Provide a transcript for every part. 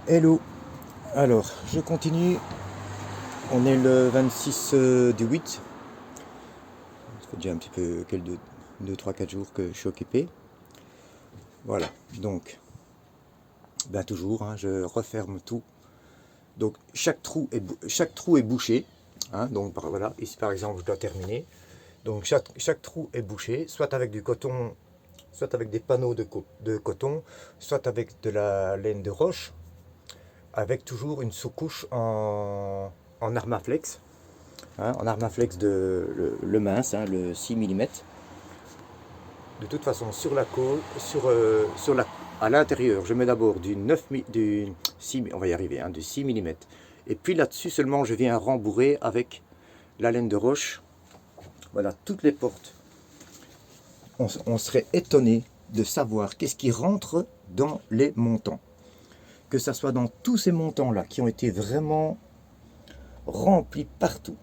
Hello, alors je continue, on est le 26 du 8, ça fait déjà un petit peu quelques 2, 3, 4 jours que je suis occupé. Voilà, donc, ben toujours, hein, je referme tout. Donc chaque trou est bouché, hein, donc voilà, ici par exemple je dois terminer. Donc chaque trou est bouché, soit avec du coton, soit avec des panneaux de coton, soit avec de la laine de roche, avec toujours une sous-couche en Armaflex, hein, en Armaflex le mince, hein, le 6 mm. De toute façon, sur la côte, à l'intérieur, je mets d'abord du 6, on va y arriver, hein, du 6 mm. Et puis là-dessus seulement, je viens rembourrer avec la laine de roche. Voilà, toutes les portes. On serait étonné de savoir qu'est-ce qui rentre dans les montants. Que ça soit dans tous ces montants-là, qui ont été vraiment remplis partout.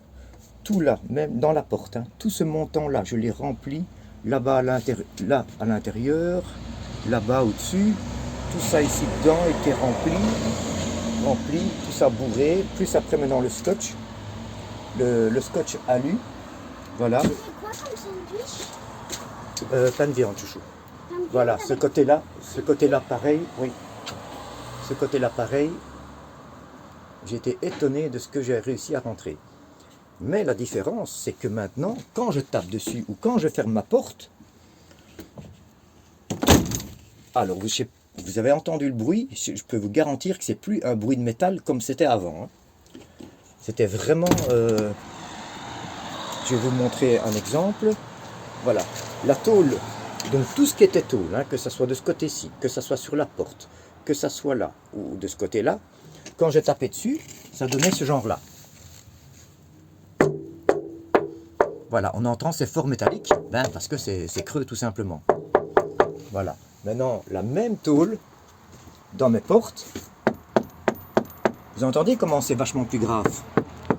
Tout là, même dans la porte, hein, tout ce montant-là, je l'ai rempli. Là-bas à l'intérieur, là-bas au-dessus, tout ça ici dedans était rempli, tout ça bourré, plus après maintenant le scotch, le scotch alu, voilà. Tu fais quoi comme sandwich? Plein de viande, chouchou. Voilà, ce côté-là pareil, oui. Ce côté-là pareil, j'ai été étonné de ce que j'ai réussi à rentrer. Mais la différence, c'est que maintenant, quand je tape dessus ou quand je ferme ma porte, alors vous avez entendu le bruit, je peux vous garantir que c'est plus un bruit de métal comme c'était avant, hein. C'était vraiment... je vais vous montrer un exemple. Voilà, la tôle, donc tout ce qui était tôle, hein, que ce soit de ce côté-ci, que ce soit sur la porte, que ce soit là ou de ce côté-là, quand je tapais dessus, ça donnait ce genre-là. Voilà, on entend ces forts métalliques, ben parce que c'est creux tout simplement. Voilà, maintenant la même tôle dans mes portes. Vous entendez comment c'est vachement plus grave?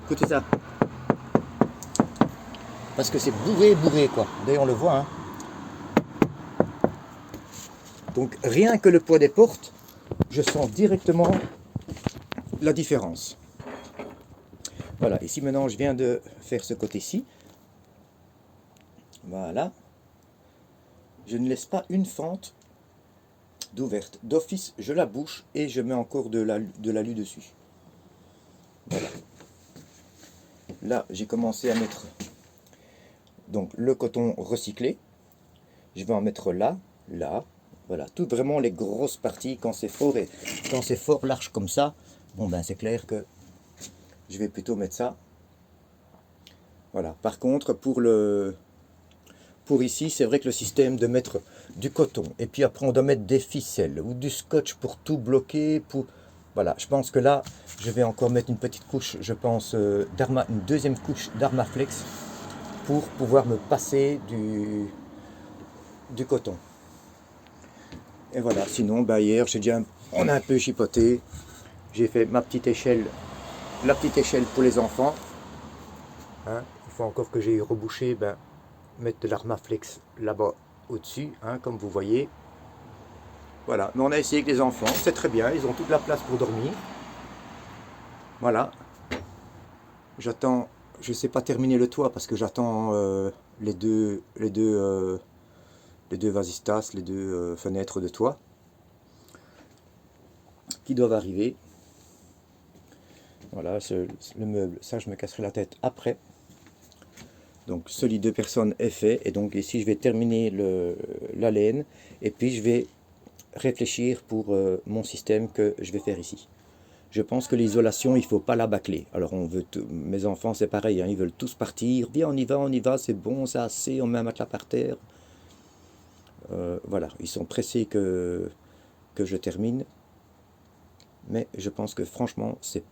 Écoutez ça. Parce que c'est bourré quoi. D'ailleurs on le voit, hein. Donc rien que le poids des portes, je sens directement la différence. Voilà, ici maintenant je viens de faire ce côté-ci. Voilà. Je ne laisse pas une fente d'ouverte. D'office, je la bouche et je mets encore de l'alu dessus. Voilà. Là, j'ai commencé à mettre donc le coton recyclé. Je vais en mettre là, là. Voilà, toutes vraiment les grosses parties quand c'est fort et quand c'est fort large comme ça. Bon ben c'est clair que je vais plutôt mettre ça. Voilà. Par contre, pour ici, c'est vrai que le système de mettre du coton, et puis après on doit mettre des ficelles ou du scotch pour tout bloquer, voilà, je pense que là, je vais encore mettre une petite couche, je pense, une deuxième couche d'Armaflex pour pouvoir me passer du coton. Et voilà, sinon, bah, hier, on a un peu chipoté, j'ai fait ma petite échelle, la petite échelle pour les enfants. Hein, il faut encore que j'ai rebouché, mettre de l'Armaflex là-bas au-dessus, hein, comme vous voyez. Voilà, mais on a essayé avec les enfants, c'est très bien, ils ont toute la place pour dormir. Voilà. J'attends, je ne sais pas terminer le toit parce que j'attends les deux vasistas, les deux fenêtres de toit qui doivent arriver. Voilà, le meuble, ça je me casserai la tête après. Donc ce lit de personnes est fait, et donc ici je vais terminer la laine, et puis je vais réfléchir pour mon système que je vais faire ici. Je pense que l'isolation, il ne faut pas la bâcler. Alors mes enfants c'est pareil, hein, ils veulent tous partir, viens on y va, c'est bon, c'est assez, on met un matelas par terre. Voilà, ils sont pressés que je termine, mais je pense que franchement c'est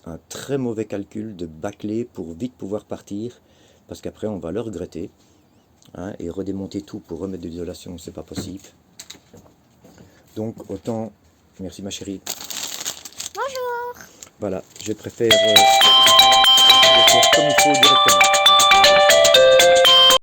un très mauvais calcul de bâcler pour vite pouvoir partir. Parce qu'après on va le regretter, hein, et redémonter tout pour remettre de l'isolation, c'est pas possible. Donc autant, merci ma chérie. Bonjour. Voilà, je préfère faire comme il faut directement.